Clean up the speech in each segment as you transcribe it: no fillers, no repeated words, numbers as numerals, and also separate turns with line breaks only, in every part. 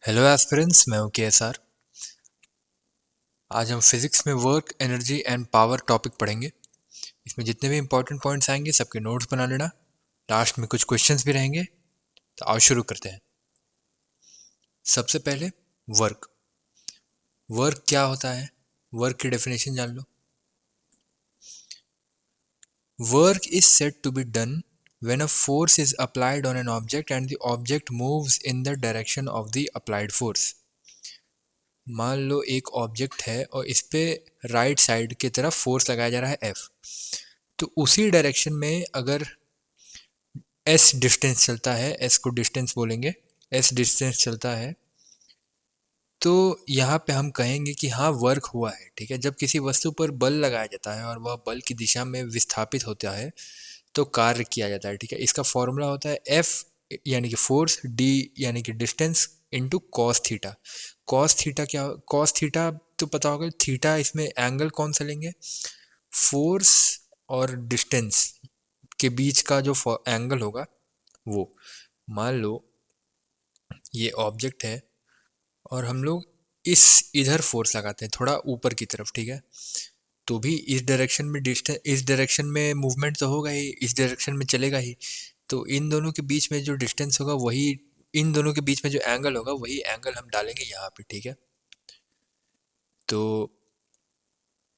Hello aspirants, मैं हूं KSR। आज हम फिजिक्स में work, energy and power topic पढ़ेंगे। इसमें जितने भी इंपॉर्टेंट पॉइंट्स आएंगे सबके नोट्स बना लेना। लास्ट में कुछ क्वेश्चंस भी रहेंगे। तो आओ शुरू करते हैं। सबसे पहले वर्क। वर्क क्या होता है? वर्क की डेफिनेशन जान लो। Work is said to be done when a force is applied on an object and the object moves in the direction of the applied force। मान लो एक ऑब्जेक्ट है और इस पे राइट साइड की तरफ फोर्स लगाया जा रहा है F। तो उसी डायरेक्शन में अगर S डिस्टेंस चलता है, S को डिस्टेंस बोलेंगे, S डिस्टेंस चलता है, तो यहाँ पे हम कहेंगे कि हाँ वर्क हुआ है। ठीक है, जब किसी वस्तु पर बल लगाया जाता है और वह बल की दिशा में विस्थापित होता है तो कार्य किया जाता है। ठीक है, इसका फॉर्मूला होता है F यानी कि फोर्स, D यानी कि distance, into cos theta. Cos theta क्या? कॉस थीटा तो पता होगा। थीटा इसमें एंगल कौन सा लेंगे? फोर्स और डिस्टेंस के बीच का जो एंगल होगा वो। मान लो ये ऑब्जेक्ट है और हम लोग इस इधर फोर्स लगाते हैं थोड़ा ऊपर की तरफ। ठीक है, तो भी इस डायरेक्शन में डिस्टेंस, इस डायरेक्शन में मूवमेंट तो होगा ही, इस डायरेक्शन में चलेगा ही। तो इन दोनों के बीच में जो डिस्टेंस होगा वही, इन दोनों के बीच में जो एंगल होगा वही एंगल हम डालेंगे यहाँ पे। ठीक है, तो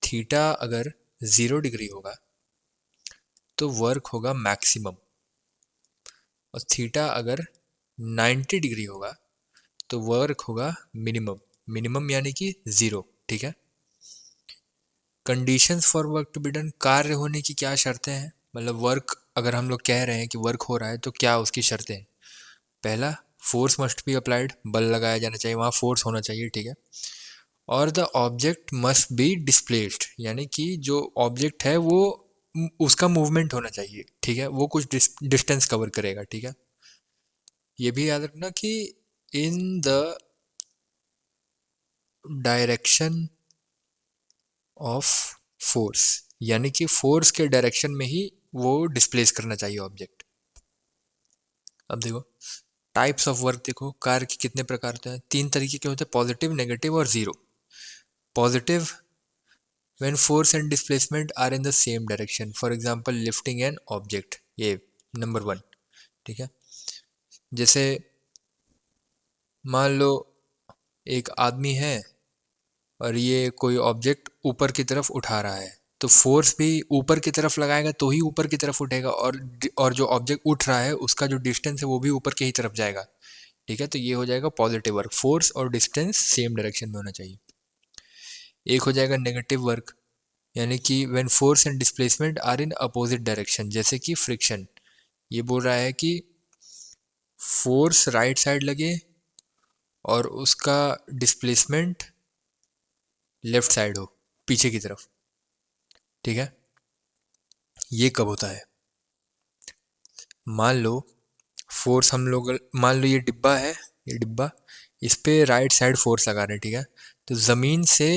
थीटा अगर 0 डिग्री होगा तो वर्क होगा मैक्सिमम, और थीटा अगर 90 डिग्री होगा तो वर्क होगा मिनिमम। मिनिमम यानी कि 0। ठीक है, conditions for work to be done, कार्य होने की क्या शर्तें हैं? मतलब वर्क अगर हम लोग कह रहे हैं कि वर्क हो रहा है तो क्या उसकी शर्तें हैं? पहला, फोर्स मस्ट बी अप्लाइड, बल लगाया जाना चाहिए, वहाँ फोर्स होना चाहिए। ठीक है, और the object must be displaced, यानी कि जो ऑब्जेक्ट है वो उसका मूवमेंट होना चाहिए। ठीक है, वो कुछ डिस्टेंस कवर करेगा। ठीक है, ये भी याद रखना कि in the direction of force, यानी कि फोर्स के डायरेक्शन में ही वो डिस्प्लेस करना चाहिए ऑब्जेक्ट। अब देखो टाइप्स ऑफ वर्क, देखो कार्य के कितने प्रकार होते हैं। 3 तरीके के होते हैं, पॉजिटिव, नेगेटिव और zero. Positive, when force and displacement are in the same direction, for example lifting an object, ये नंबर 1। ठीक है, जैसे मान लो एक आदमी है और ये कोई ऑब्जेक्ट ऊपर की तरफ उठा रहा है, तो फोर्स भी ऊपर की तरफ लगाएगा तो ही ऊपर की तरफ उठेगा, और जो ऑब्जेक्ट उठ रहा है उसका जो डिस्टेंस है वो भी ऊपर की ही तरफ जाएगा। ठीक है, तो ये हो जाएगा पॉजिटिव वर्क, फोर्स और डिस्टेंस सेम डायरेक्शन में होना चाहिए। एक हो जाएगा नेगेटिव वर्क, यानी कि when force and displacement are in opposite direction, जैसे कि फ्रिक्शन। ये बोल रहा है कि फोर्स राइट साइड लगे और उसका डिस्प्लेसमेंट लेफ्ट साइड हो, पीछे की तरफ। ठीक है, ये कब होता है? मान लो फोर्स, हम लोग मान लो ये डिब्बा है, ये डिब्बा, इस पे राइट साइड फोर्स लगा रहे हैं। ठीक है, तो ज़मीन से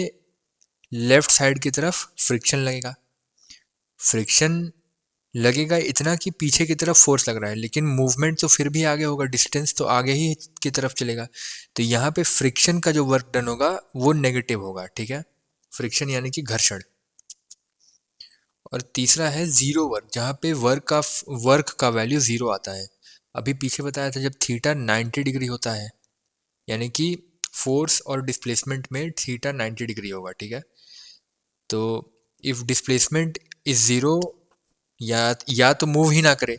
लेफ्ट साइड की तरफ फ्रिक्शन लगेगा। फ्रिक्शन लगेगा इतना कि पीछे की तरफ फोर्स लग रहा है, लेकिन मूवमेंट तो फिर भी आगे होगा, डिस्टेंस तो आगे ही की तरफ चलेगा। तो यहाँ पे फ्रिक्शन का जो वर्क डन होगा वो नेगेटिव होगा। ठीक है, फ्रिक्शन यानी कि घर्षण। और तीसरा है जीरो वर्क, जहाँ पे वर्क का वैल्यू जीरो आता है। अभी पीछे बताया था जब थीटा 90 डिग्री होता है, यानी कि फोर्स और डिस्प्लेसमेंट में थीटा 90 डिग्री होगा। ठीक है, तो इफ डिस्प्लेसमेंट इज जीरो, या तो मूव ही ना करे,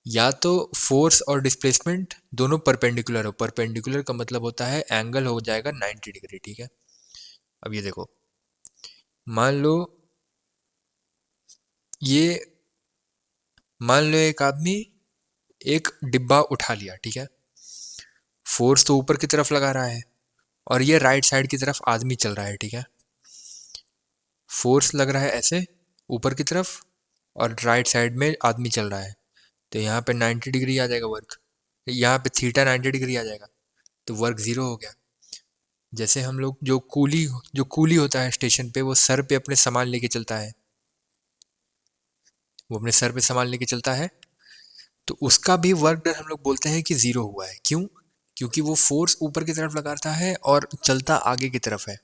या तो फोर्स और डिस्प्लेसमेंट दोनों परपेंडिकुलर हो। परपेंडिकुलर का मतलब होता है एंगल हो जाएगा 90 डिग्री। ठीक है, अब ये देखो, मान लो ये, मान लो एक आदमी एक डिब्बा उठा लिया। ठीक है, फोर्स तो ऊपर की तरफ लगा रहा है और ये राइट साइड की तरफ आदमी चल रहा है। ठीक है, फोर्स लग रहा है ऐसे ऊपर की तरफ और राइट साइड में आदमी चल रहा है, तो यहाँ पे 90 डिग्री आ जाएगा वर्क, यहाँ पे थीटा 90 डिग्री आ जाएगा, तो वर्क जीरो हो गया। जैसे हम लोग जो कूली होता है स्टेशन पे, वो सर पे अपने सामान लेके चलता है, वो अपने सर पे सामान लेके चलता है, तो उसका भी वर्क डन हम लोग बोलते हैं कि जीरो हुआ है। क्यों? क्योंकि वो फोर्स ऊपर की तरफ लगाता है और चलता आगे की तरफ है,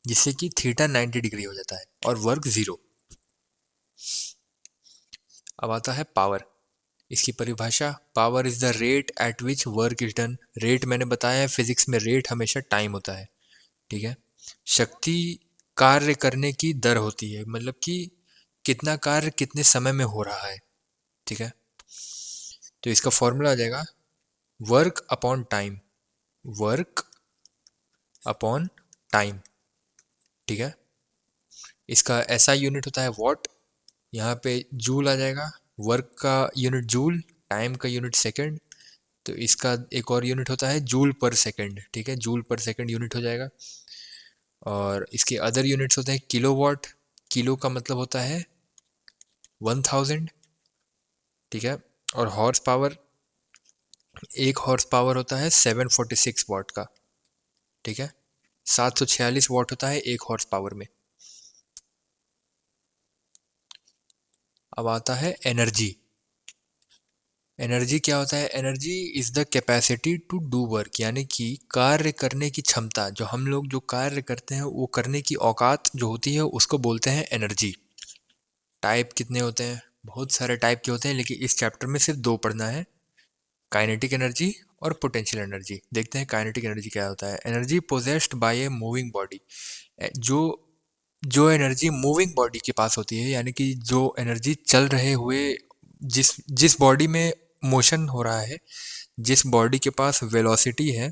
जिससे कि थीटा 90 डिग्री हो जाता है और वर्क जीरो। अब आता है पावर। इसकी परिभाषा, power is the rate at which work is done. Rate मैंने बताया है, फिजिक्स में रेट हमेशा टाइम होता है, ठीक है। शक्ति कार्य करने की दर होती है, मतलब कि कितना कार्य कितने समय में हो रहा है, ठीक है। तो इसका फॉर्मूला आ जाएगा work upon time, work upon time, ठीक है। इसका एसआई यूनिट होता है वॉट, यहाँ पे जूल आ जाएगा, वर्क का यूनिट जूल, टाइम का यूनिट सेकंड, तो इसका एक और यूनिट होता है जूल पर सेकंड, ठीक है, जूल पर सेकंड यूनिट हो जाएगा। और इसके अदर यूनिट्स होते हैं किलोवाट, किलो का मतलब होता है 1000, ठीक है। और हॉर्स पावर, एक हॉर्स पावर होता है 746 वाट का, ठीक है। 746 वाट होता है एक हॉर्स पावर में। अब आता है एनर्जी। एनर्जी क्या होता है? Energy is the capacity to do work, यानी कि कार्य करने की क्षमता। जो हम लोग जो कार्य करते हैं वो करने की औकात जो होती है उसको बोलते हैं एनर्जी। टाइप कितने होते हैं? बहुत सारे टाइप के होते हैं, लेकिन इस चैप्टर में सिर्फ दो पढ़ना है, काइनेटिक एनर्जी और पोटेंशियल एनर्जी। देखते हैं काइनेटिक एनर्जी क्या होता है। Energy possessed by a moving body, जो जो एनर्जी मूविंग बॉडी के पास होती है, यानी कि जो एनर्जी चल रहे हुए, जिस जिस बॉडी में मोशन हो रहा है, जिस बॉडी के पास वेलोसिटी है,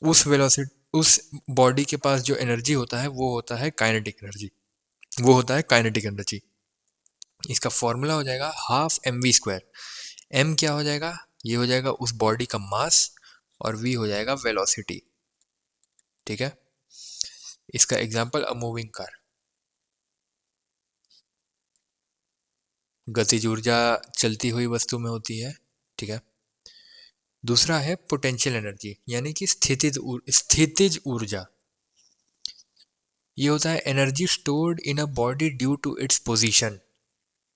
उस बॉडी के पास जो एनर्जी होता है वो होता है काइनेटिक एनर्जी, वो होता है काइनेटिक एनर्जी। इसका फॉर्मूला हो जाएगा half M V square. M क्या हो जाएगा? ये हो जाएगा उस बॉडी का मास, और वी हो जाएगा वेलोसिटी, ठीक है। इसका एग्जांपल अ मूविंग कार। गतिज ऊर्जा चलती हुई वस्तु में होती है, ठीक है। दूसरा है पोटेंशियल एनर्जी, यानी कि स्थितिज ऊर्जा। ये होता है energy stored in a body due to its position.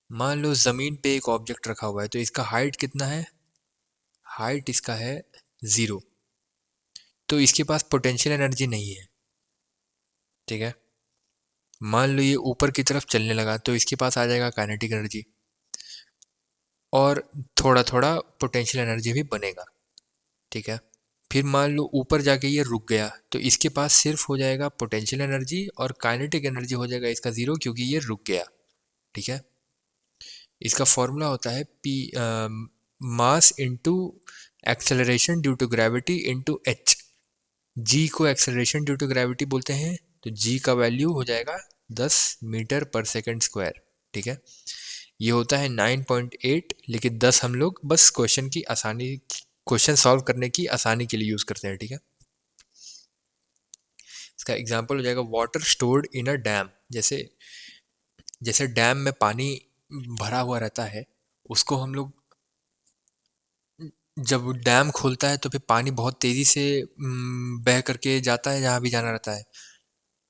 मान लो जमीन पे एक ऑब्जेक्ट रखा हुआ है, तो इसका हाइट कितना है? हाइट इसका है 0, तो इसके पास पोटेंशियल एनर्जी नहीं है, ठीक है। मान लो ये ऊपर की तरफ चलने लगा, तो इसके पास आ जाएगा काइनेटिक एनर्जी, और थोड़ा थोड़ा पोटेंशियल एनर्जी भी बनेगा, ठीक है। फिर मान लो ऊपर जाके ये रुक गया, तो इसके पास सिर्फ हो जाएगा पोटेंशियल एनर्जी, और काइनेटिक एनर्जी हो जाएगा इसका 0, क्योंकि ये रुक गया, ठीक है। इसका फॉर्मूला होता है P, mass into acceleration due to gravity into H. G को एक्सेलरेशन ड्यू टू ग्रेविटी बोलते हैं, तो जी का वैल्यू हो जाएगा 10 मीटर पर सेकंड स्क्वायर, ठीक है। ये होता है 9.8, लेकिन 10 हम लोग बस क्वेश्चन सॉल्व करने की आसानी के लिए यूज करते हैं, ठीक है। इसका एग्जांपल हो जाएगा water stored in a dam. जैसे जैसे डैम में पानी भरा हुआ रहता है, उसको हम लोग, जब डैम खोलता है तो फिर पानी बहुत तेजी से बह करके जाता है जहाँ भी जाना रहता है,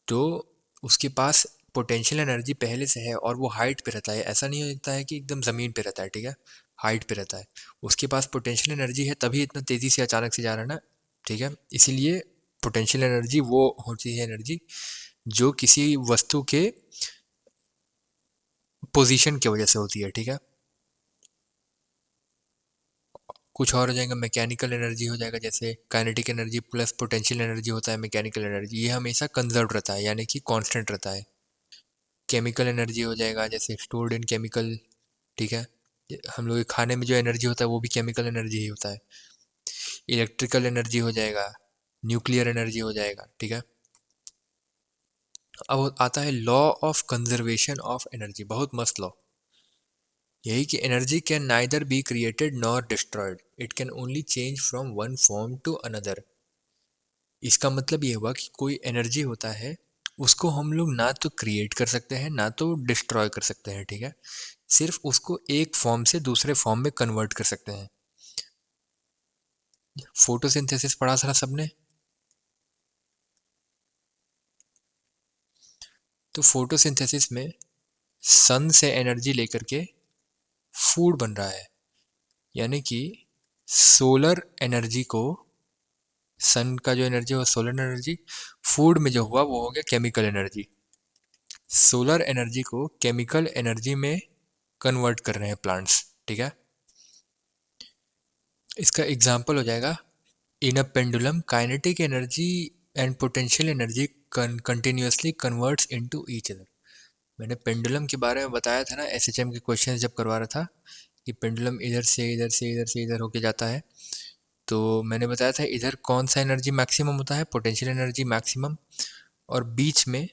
तो उसके पास पोटेंशियल एनर्जी पहले से है और वो हाइट पे रहता है। ऐसा नहीं होता है कि एकदम ज़मीन पे रहता है, ठीक है, हाइट पे रहता है। उसके पास पोटेंशियल एनर्जी है, तभी इतना तेज़ी से अचानक से जा रहा है ना, ठीक है। इसीलिए पोटेंशियल एनर्जी वो होती है एनर्जी जो किसी वस्तु के पोजीशन की वजह से होती है, ठीक है। कुछ और हो जाएगा, मैकेनिकल एनर्जी हो जाएगा, जैसे kinetic energy plus potential energy होता है मैकेनिकल एनर्जी, ये हमेशा कंजर्व रहता है, यानी कि कांस्टेंट रहता है। केमिकल एनर्जी हो जाएगा, जैसे स्टोर्ड इन केमिकल, ठीक है। हम लोग के खाने में जो एनर्जी होता है वो भी केमिकल एनर्जी ही होता है। इलेक्ट्रिकल एनर्जी हो जाएगा, न्यूक्लियर एनर्जी हो जाएगा, ठीक है। अब आता है law of conservation of energy, बहुत मस्त लॉ। यही कि energy can neither be created nor destroyed, it can only change from one form to another. इसका मतलब ये हुआ कि कोई एनर्जी होता है, उसको हम लोग ना तो क्रिएट कर सकते हैं ना तो डिस्ट्रॉय कर सकते हैं, ठीक है। सिर्फ उसको एक फॉर्म से दूसरे फॉर्म में कन्वर्ट कर सकते हैं। फोटोसिंथेसिस पढ़ा था सबने, तो फोटोसिंथेसिस में सन से एनर्जी लेकर के फूड बन रहा है, यानी कि सोलर एनर्जी को सन का जो एनर्जी है वो सोलर एनर्जी, फूड में जो हुआ वो हो गया केमिकल एनर्जी। सोलर एनर्जी को केमिकल एनर्जी में कन्वर्ट कर रहे हैं प्लांट्स, ठीक है। इसका एग्जांपल हो जाएगा, in a pendulum kinetic energy and potential energy continuously converts into each other. मैंने पेंडुलम के बारे में बताया था ना, एसएचएम के क्वेश्चन जब करवा रहा था कि पेंडुलम इधर से इधर से इधर से इधर होके जाता है, तो मैंने बताया था इधर कौन सा एनर्जी मैक्सिमम होता है, पोटेंशियल एनर्जी मैक्सिमम, और बीच में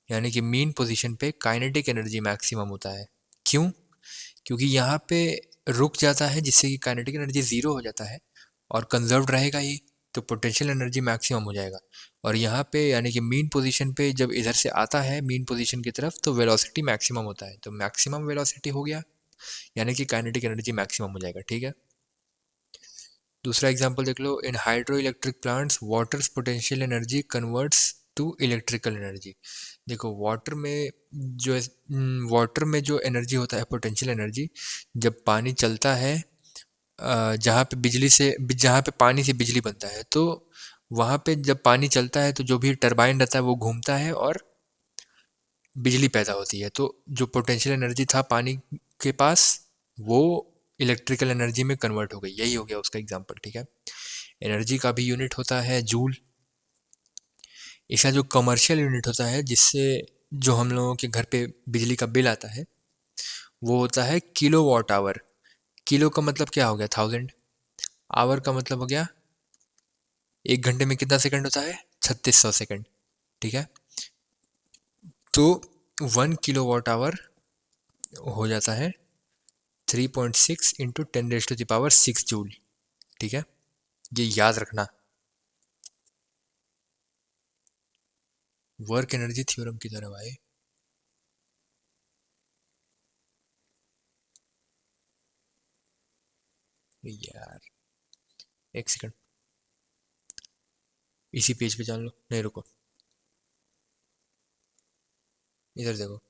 यानी कि मीन पोजीशन पे काइनेटिक एनर्जी मैक्सिमम होता है। क्यों? क्योंकि यहाँ पे रुक जाता है जिससे कि काइनेटिक एनर्जी ज़ीरो हो जाता है और कंजर्व्ड रहेगा ही, तो पोटेंशियल एनर्जी मैक्सिमम हो जाएगा। और यहाँ पे यानी कि मीन पोजीशन पे जब इधर से आता है मीन पोजीशन की तरफ तो वेलोसिटी मैक्सिमम होता है, तो मैक्सिमम वेलोसिटी हो गया यानी कि काइनेटिक एनर्जी मैक्सिमम हो जाएगा, ठीक है। दूसरा एग्जांपल देख लो, in hydroelectric plants water's potential energy converts to electrical energy. देखो जो वाटर में जो एनर्जी होता है पोटेंशियल एनर्जी, जब पानी चलता है, जहाँ पे पानी से बिजली बनता है, तो वहाँ पे जब पानी चलता है तो जो भी टरबाइन रहता है वो घूमता है और बिजली पैदा होती है। तो जो पोटेंशियल एनर्जी था पानी के पास वो इलेक्ट्रिकल एनर्जी में कन्वर्ट हो गई, यही हो गया उसका एग्जांपल, ठीक है। एनर्जी का भी यूनिट होता है जूल। इसका जो कमर्शियल यूनिट होता है जिससे जो हम लोगों के घर पे बिजली का बिल आता है वो होता है किलो वॉट आवर। किलो का मतलब क्या हो गया 1000, आवर का मतलब हो गया 1 घंटे में कितना सेकंड होता है 3600 सेकंड, ठीक है। तो 1 किलो वॉट आवर हो जाता है 3.6 इंटू 10⁻⁶ जूल, ठीक है। ये याद रखना वर्क एनर्जी थ्योरम की तरह भाई। यार एक सेकंड, इसी पेज पे जान लो, नहीं रुको, इधर देखो,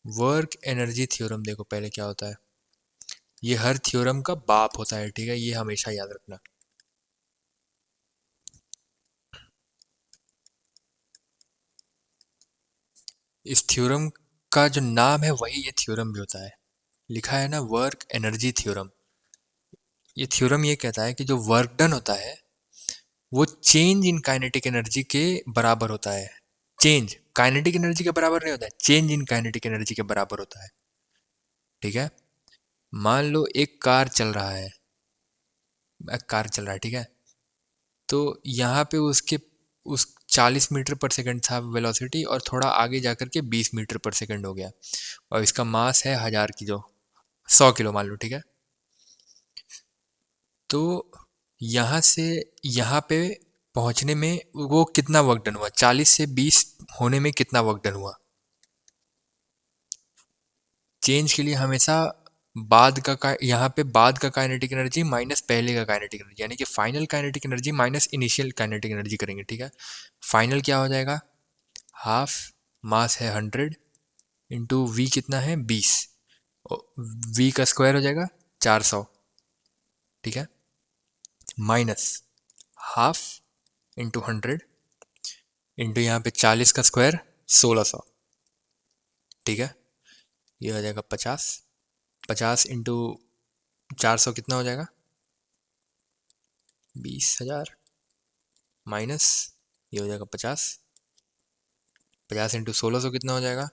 वर्क एनर्जी थ्योरम देखो पहले क्या होता है। ये हर थ्योरम का बाप होता है, ठीक है, ये हमेशा याद रखना। इस थ्योरम का जो नाम है वही ये थ्योरम भी होता है, लिखा है ना वर्क एनर्जी थ्योरम। ये थ्योरम ये कहता है कि जो वर्क डन होता है वो चेंज इन काइनेटिक एनर्जी के बराबर होता है। चेंज काइनेटिक एनर्जी के बराबर नहीं होता है, चेंज इन काइनेटिक एनर्जी के बराबर होता है, ठीक है। मान लो एक कार चल रहा है, कार चल रहा है, ठीक है। तो यहाँ पे उसके उस 40 मीटर पर सेकंड था वेलोसिटी और थोड़ा आगे जाकर के 20 मीटर पर सेकंड हो गया, और इसका मास है 1000 किलो, 100 किलो मान लो, ठीक है। तो यहाँ से यहाँ पे पहुँचने में वो कितना वर्क डन हुआ, 40 से 20 होने में कितना वर्क डन हुआ। चेंज के लिए हमेशा यहाँ पे बाद का काइनेटिक एनर्जी माइनस पहले का काइनेटिक एनर्जी, यानी कि final kinetic energy minus initial kinetic energy करेंगे, ठीक है। फाइनल क्या हो जाएगा, हाफ मास है 100 इंटू वी कितना है 20, वी का स्क्वायर हो जाएगा 400, ठीक है, माइनस हाफ इंटू 100 इंटू यहाँ पे 40 का स्क्वायर 1600, ठीक है। ये हो जाएगा 50, 50 इंटू 400 कितना हो जाएगा 20,000, माइनस ये हो जाएगा 50, 50 इंटू 1600 कितना हो जाएगा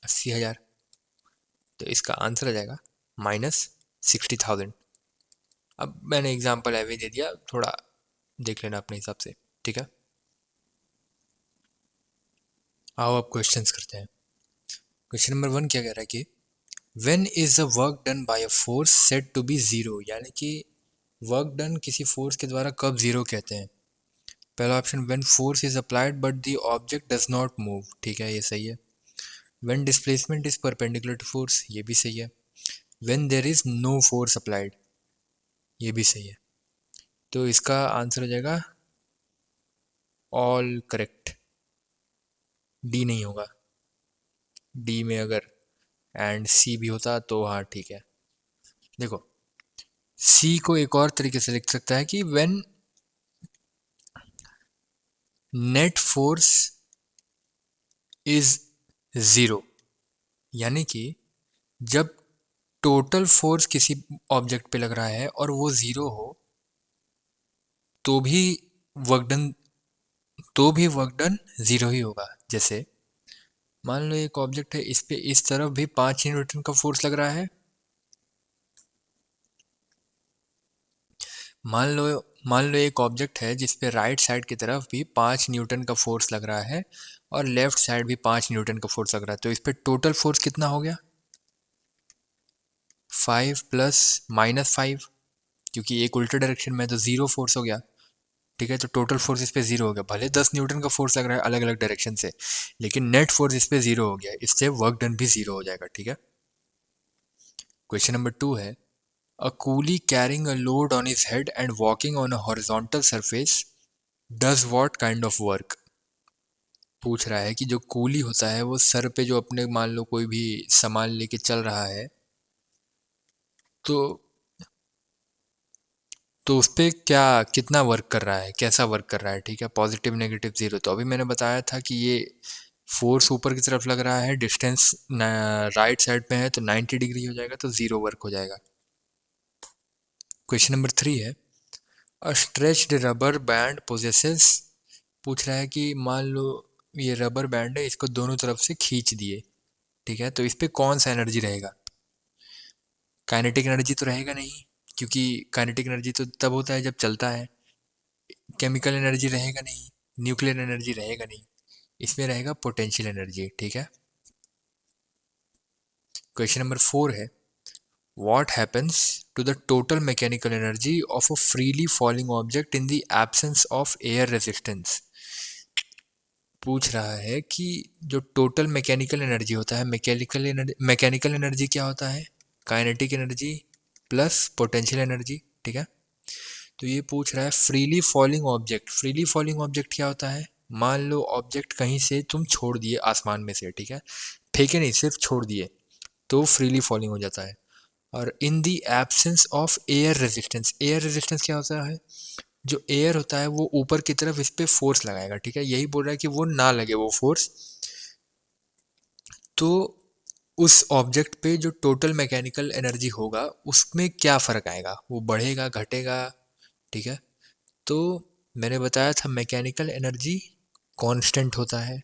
80,000। तो इसका आंसर आ जाएगा -60,000। अब मैंने एग्जांपल ऐवे दे दिया, थोड़ा देख लेना अपने हिसाब से, ठीक है। आओ अब क्वेश्चंस करते हैं। क्वेश्चन नंबर 1 क्या कह रहा है कि when is the work done by a force said to be zero, यानी कि वर्क डन किसी फोर्स के द्वारा कब जीरो कहते हैं। पहला option, when force is applied but the object does not move, ठीक है, ये सही है। When displacement is perpendicular to force, ये भी सही है। When there is no force applied, ये भी सही है। तो इसका आंसर हो जाएगा ऑल करेक्ट, डी नहीं होगा। डी में अगर एंड सी भी होता तो हाँ ठीक है। देखो, सी को एक और तरीके से लिख सकता है कि when net force is zero, यानी कि जब टोटल फोर्स किसी ऑब्जेक्ट पे लग रहा है और वो ज़ीरो हो तो भी work done work done zero ही होगा। जैसे मान लो एक ऑब्जेक्ट है, इस पे इस तरफ भी 5 न्यूटन का फोर्स लग रहा है। मान लो मान लो एक ऑब्जेक्ट है जिस पे राइट साइड की तरफ भी 5 न्यूटन का फोर्स लग रहा है और लेफ्ट साइड भी 5 न्यूटन का फोर्स लग रहा है, तो इस पे टोटल फोर्स कितना हो गया? 5 प्लस माइनस 5, क्योंकि एक उल्टे डायरेक्शन में है तो ज़ीरो फोर्स हो गया। ठीक है, तो टोटल फोर्स इस पे ज़ीरो हो गया। भले 10 न्यूटन का फोर्स लग रहा है अलग अलग डायरेक्शन से, लेकिन नेट फोर्स इस पे ज़ीरो हो गया, इससे वर्क डन भी ज़ीरो हो जाएगा। ठीक है। क्वेश्चन नंबर 2 है, a coolie carrying a load on his head and walking on a horizontal surface does what kind of work? पूछ रहा है कि जो कूली होता है वो सर पे जो अपने मान लो कोई भी सामान लेके चल रहा है, तो उस पे क्या कितना वर्क कर रहा है, कैसा वर्क कर रहा है। ठीक है, पॉजिटिव नेगेटिव ज़ीरो। तो अभी मैंने बताया था कि ये फोर्स ऊपर की तरफ लग रहा है, डिस्टेंस राइट साइड पे है तो 90 डिग्री हो जाएगा, तो ज़ीरो वर्क हो जाएगा। क्वेश्चन नंबर 3 है, अ स्ट्रेच्ड रबर बैंड पोजेसेस। पूछ रहा है कि मान लो ये रबर बैंड है, इसको दोनों तरफ से खींच दिए। ठीक है, तो इस पे कौन सा एनर्जी रहेगा? काइनेटिक एनर्जी तो रहेगा नहीं, क्योंकि काइनेटिक एनर्जी तो तब होता है जब चलता है। केमिकल एनर्जी रहेगा नहीं, न्यूक्लियर एनर्जी रहेगा नहीं, इसमें रहेगा पोटेंशियल एनर्जी। ठीक है। क्वेश्चन नंबर 4 है, what happens to the total mechanical energy of a freely falling object in the absence of air resistance? पूछ रहा है कि जो टोटल मैकेनिकल एनर्जी होता है, मैकेनिकल एनर्जी क्या होता है? Kinetic energy plus potential energy. ठीक है, तो ये पूछ रहा है freely falling object. Freely falling object क्या होता है? मान लो ऑब्जेक्ट कहीं से तुम छोड़ दिए आसमान में से, ठीक है, फेंके नहीं, सिर्फ छोड़ दिए, तो फ्रीली फॉलिंग हो जाता है। और in the absence of air resistance, air resistance क्या होता है? जो एयर होता है वो ऊपर की तरफ इस पे फोर्स लगाएगा। ठीक है, यही बोल रहा है कि वो ना लगे वो फोर्स, तो उस ऑब्जेक्ट पे जो टोटल मैकेनिकल एनर्जी होगा उसमें क्या फ़र्क आएगा, वो बढ़ेगा घटेगा। ठीक है, तो मैंने बताया था मैकेनिकल एनर्जी कांस्टेंट होता है,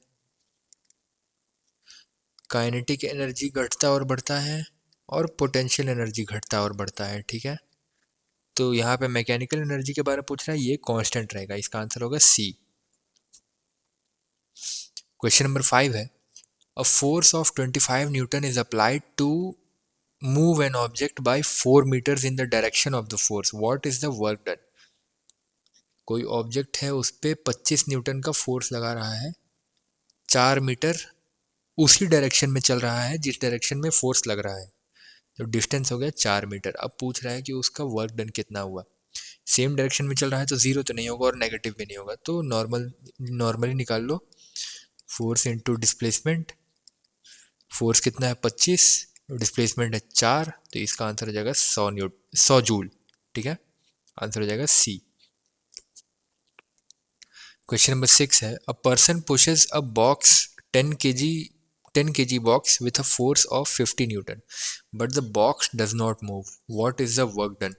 काइनेटिक एनर्जी घटता और बढ़ता है, और पोटेंशियल एनर्जी घटता और बढ़ता है। ठीक है, तो यहाँ पे मैकेनिकल एनर्जी के बारे में पूछ रहा है, ये कांस्टेंट रहेगा, इसका आंसर होगा सी। क्वेश्चन नंबर 5 है, a force of 25 newton is applied to move an object by 4 meters in the direction of the force, what is the work done? कोई ऑब्जेक्ट है, उस पे 25 न्यूटन का फोर्स लगा रहा है, 4 मीटर उसी डायरेक्शन में चल रहा है जिस डायरेक्शन में फोर्स लग रहा है, तो डिस्टेंस हो गया 4 मीटर। अब पूछ रहा है कि उसका वर्क डन कितना हुआ। सेम डायरेक्शन में चल रहा है तो ज़ीरो तो नहीं होगा और नेगेटिव भी नहीं होगा, तो नॉर्मली निकाल लो, फोर्स इंटू डिस्प्लेसमेंट। फोर्स कितना है 25, डिस्प्लेसमेंट है 4, तो इसका आंसर हो जाएगा 100 जूल। ठीक है, आंसर हो जाएगा सी। क्वेश्चन नंबर 6 है, a person pushes a box 10 kg box with a force of 50 Newton but the box does not move, what is the work done?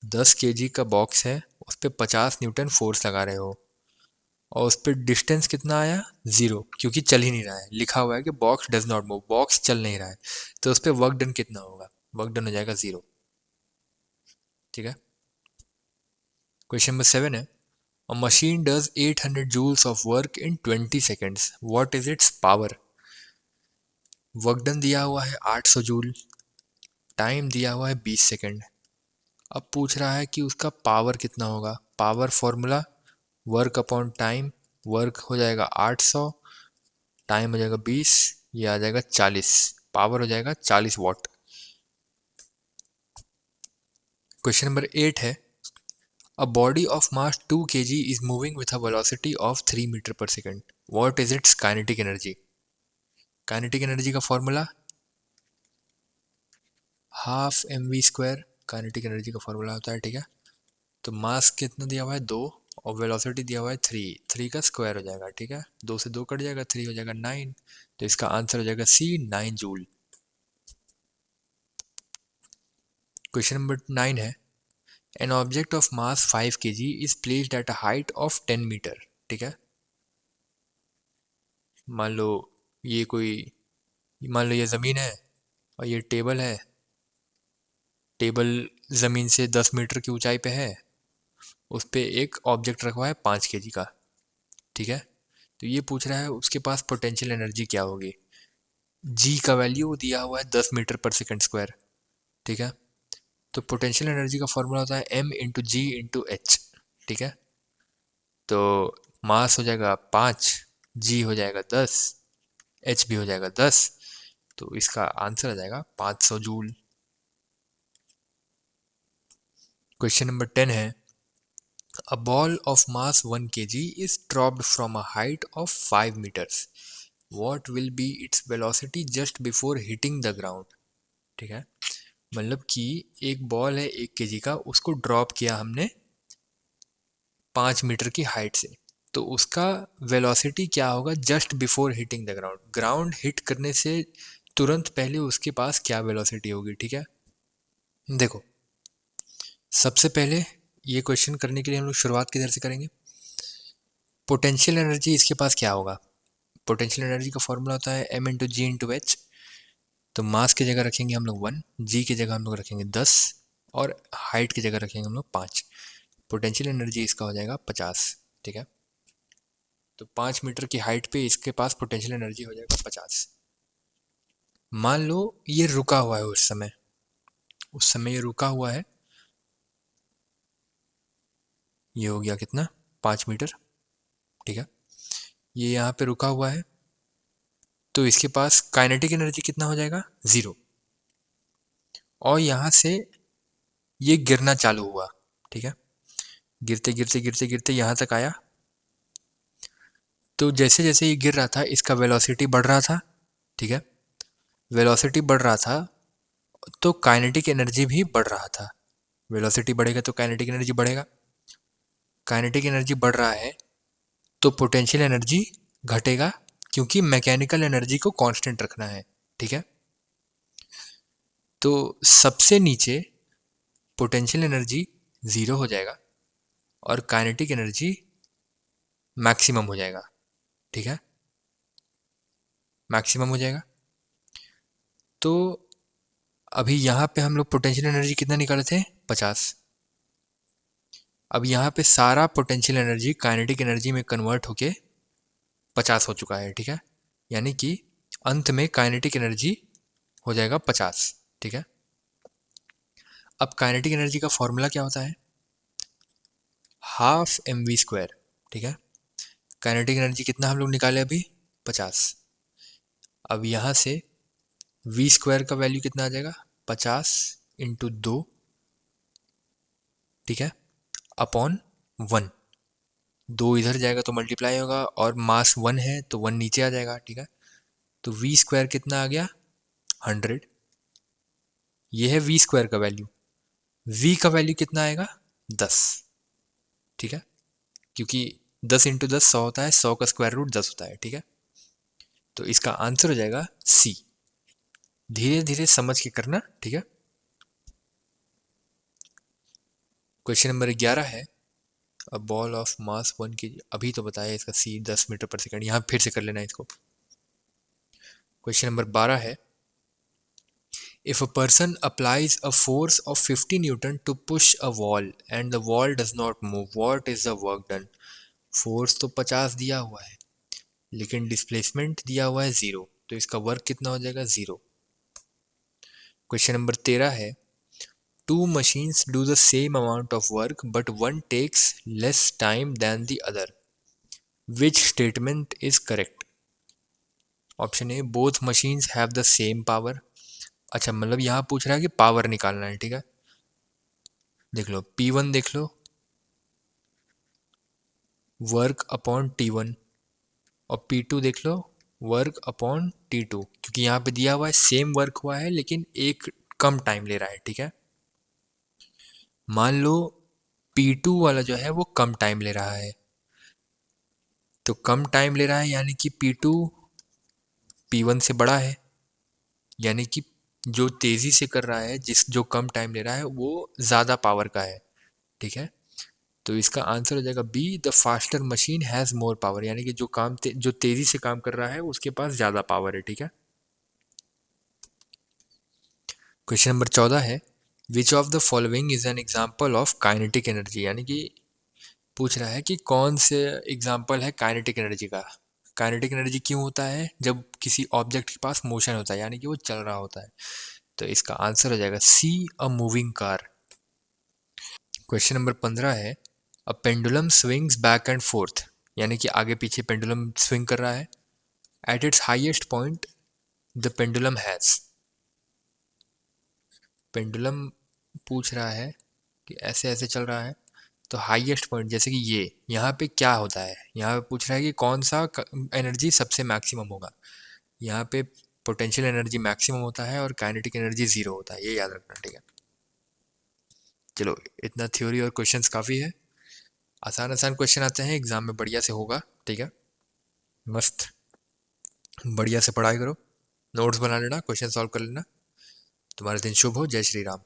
10 kg का बॉक्स है, उस पर 50 न्यूटन फोर्स लगा रहे हो और उस पर डिस्टेंस कितना आया? ज़ीरो, क्योंकि चल ही नहीं रहा है, लिखा हुआ है कि box does not move, box चल नहीं रहा है, तो उस पर वर्क डन कितना होगा? वर्क डन हो जाएगा ज़ीरो। ठीक है। क्वेश्चन नंबर 7 है, a machine does 800 joules of work in 20 seconds, what is its power? Work done दिया हुआ है 800 जूल, टाइम दिया हुआ है 20 सेकंड। अब पूछ रहा है कि उसका पावर कितना होगा। Power formula work upon time, work हो जाएगा 800, टाइम हो जाएगा 20, ये आ जाएगा 40, पावर हो जाएगा 40 वाट। क्वेश्चन नंबर 8 है, a body of mass 2 kg is moving with a velocity of 3 metre per second, what is its kinetic energy? Kinetic energy का formula half M V square kinetic energy का formula होता है, ठीक है। तो मास कितना दिया हुआ है 2 और वेलोसिटी दिया हुआ है 3 का स्क्वायर हो जाएगा, ठीक है। 2 से 2 कट जाएगा, 3 हो जाएगा 9। तो इसका आंसर हो जाएगा सी 9 जूल। क्वेश्चन नंबर 9 है an object of mass 5 kg is placed at a height of 10 metre, ठीक है। मान लो ये कोई मान लो ये ज़मीन है और ये टेबल है। टेबल ज़मीन से 10 मीटर की ऊंचाई पे है, उस पे एक ऑब्जेक्ट रखा हुआ है 5 kg का, ठीक है। तो ये पूछ रहा है उसके पास पोटेंशियल एनर्जी क्या होगी। जी का वैल्यू दिया हुआ है 10 मीटर पर सेकंड स्क्वायर, ठीक है। तो पोटेंशियल एनर्जी का फॉर्मूला होता है m इंटू जी इंटू एच, ठीक है। तो मास हो जाएगा 5, जी हो जाएगा 10, एच भी हो जाएगा 10। तो इसका आंसर आ जाएगा 500 जूल। क्वेश्चन नंबर 10 है A ball of mass 1 kg is dropped from a height of 5 meters. What will be its velocity just before hitting the ground? ठीक है, मतलब कि एक बॉल है 1 kg का, उसको ड्रॉप किया हमने 5 मीटर की हाइट से। तो उसका वेलोसिटी क्या होगा just before hitting the ground, ground hit करने से तुरंत पहले उसके पास क्या वेलोसिटी होगी, ठीक है। देखो, सबसे पहले ये क्वेश्चन करने के लिए हम लोग शुरुआत किधर से करेंगे। पोटेंशियल एनर्जी इसके पास क्या होगा। पोटेंशियल एनर्जी का फॉर्मूला होता है m इंटू जी इंटू एच। तो मास की जगह रखेंगे हम लोग 1, जी की जगह हम लोग रखेंगे 10 और हाइट की जगह रखेंगे हम लोग 5। पोटेंशियल एनर्जी इसका हो जाएगा 50, ठीक है। तो 5 मीटर की हाइट पे इसके पास पोटेंशियल एनर्जी हो जाएगा 50। मान लो ये रुका हुआ है उस समय ये रुका हुआ है। ये हो गया कितना 5 मीटर, ठीक है। ये यहाँ पे रुका हुआ है, तो इसके पास काइनेटिक एनर्जी कितना हो जाएगा 0। और यहाँ से ये गिरना चालू हुआ, ठीक है। गिरते गिरते गिरते गिरते यहाँ तक आया। तो जैसे जैसे ये गिर रहा था इसका वेलोसिटी बढ़ रहा था, ठीक है। वेलोसिटी बढ़ रहा था तो काइनेटिक एनर्जी भी बढ़ रहा था। वेलोसिटी बढ़ेगा तो काइनेटिक एनर्जी बढ़ेगा। काइनेटिक एनर्जी बढ़ रहा है तो पोटेंशियल एनर्जी घटेगा, क्योंकि मैकेनिकल एनर्जी को कांस्टेंट रखना है, ठीक है। तो सबसे नीचे पोटेंशियल एनर्जी 0 हो जाएगा और काइनेटिक एनर्जी मैक्सिमम हो जाएगा, ठीक है। मैक्सिमम हो जाएगा। तो अभी यहाँ पे हम लोग पोटेंशियल एनर्जी कितना निकाले थे 50। अब यहाँ पे सारा पोटेंशियल एनर्जी काइनेटिक एनर्जी में कन्वर्ट होके 50 हो चुका है, ठीक है। यानी कि अंत में काइनेटिक एनर्जी हो जाएगा 50, ठीक है। अब काइनेटिक एनर्जी का फॉर्मूला क्या होता है हाफ एम वी स्क्वायर, ठीक है। काइनेटिक एनर्जी कितना हम लोग निकाले अभी 50। अब यहाँ से वी स्क्वायर का वैल्यू कितना आ जाएगा 50 इंटू 2, ठीक है, अपॉन 1। 2 इधर जाएगा तो मल्टीप्लाई होगा और मास 1 है तो 1 नीचे आ जाएगा, ठीक है। तो वी स्क्वायर कितना आ गया 100। ये है वी स्क्वायर का वैल्यू। वी का वैल्यू कितना आएगा 10, ठीक है। क्योंकि 10 इंटू 10 100 होता है, 100 का स्क्वायर रूट 10 होता है, ठीक है। तो इसका आंसर हो जाएगा सी। धीरे धीरे समझ के करना, ठीक है। क्वेश्चन नंबर 11 है a ball of mass 1 kg। अभी तो बताया इसका सी 10 मीटर पर सेकंड, यहाँ फिर से कर लेना इसको। क्वेश्चन नंबर 12 है If a person applies a force of 50 Newton to push a wall and the wall does not move, what is the work done? Force तो 50 दिया हुआ है लेकिन डिस्प्लेसमेंट दिया हुआ है 0, तो इसका वर्क कितना हो जाएगा 0। क्वेश्चन नंबर 13 है two machines do the same amount of work but one takes less time than the other, which statement is correct. Option A both machines have the same power. अच्छा, मतलब यहाँ पूछ रहा है कि पावर निकालना है, ठीक है। देख लो P1 देख लो वर्क अपॉन T1 और P2 देख लो वर्क अपॉन T2, क्योंकि यहाँ पे दिया हुआ है सेम वर्क हुआ है लेकिन एक कम टाइम ले रहा है, ठीक है। मान लो P2 वाला जो है वो कम टाइम ले रहा है, तो कम टाइम ले रहा है यानी कि P2 P1 से बड़ा है, यानी कि जो तेज़ी से कर रहा है, जो कम टाइम ले रहा है वो ज़्यादा पावर का है, ठीक है। तो इसका आंसर हो जाएगा B, the faster machine has more power, यानी कि जो तेज़ी से काम कर रहा है उसके पास ज़्यादा पावर है, ठीक है। क्वेश्चन नंबर 14 है, which of the following is an example of kinetic energy, यानी कि पूछ रहा है कि कौन से एग्जाम्पल है काइनेटिक एनर्जी का। काइनेटिक एनर्जी क्यों होता है? जब किसी ऑब्जेक्ट के पास मोशन होता है, यानी कि वो चल रहा होता है। तो इसका आंसर हो जाएगा C, a moving car. Question number 15 है, a pendulum swings back and forth, यानी कि आगे पीछे पेंडुलम स्विंग कर रहा है। At its highest point the pendulum has, pendulum पूछ रहा है कि ऐसे ऐसे चल रहा है, तो हाईएस्ट पॉइंट जैसे कि ये यहाँ पे क्या होता है, यहाँ पे पूछ रहा है कि कौन सा एनर्जी सबसे मैक्सिमम होगा। यहाँ पे पोटेंशियल एनर्जी मैक्सिमम होता है और काइनेटिक एनर्जी ज़ीरो होता है, ये याद रखना, ठीक है। चलो, इतना थ्योरी और क्वेश्चंस काफ़ी है। आसान आसान क्वेश्चन आते हैं एग्जाम में, बढ़िया से होगा, ठीक है। मस्त बढ़िया से पढ़ाई करो, नोट्स बना लेना, क्वेश्चन सॉल्व कर लेना। तुम्हारा दिन शुभ हो। जय श्री राम।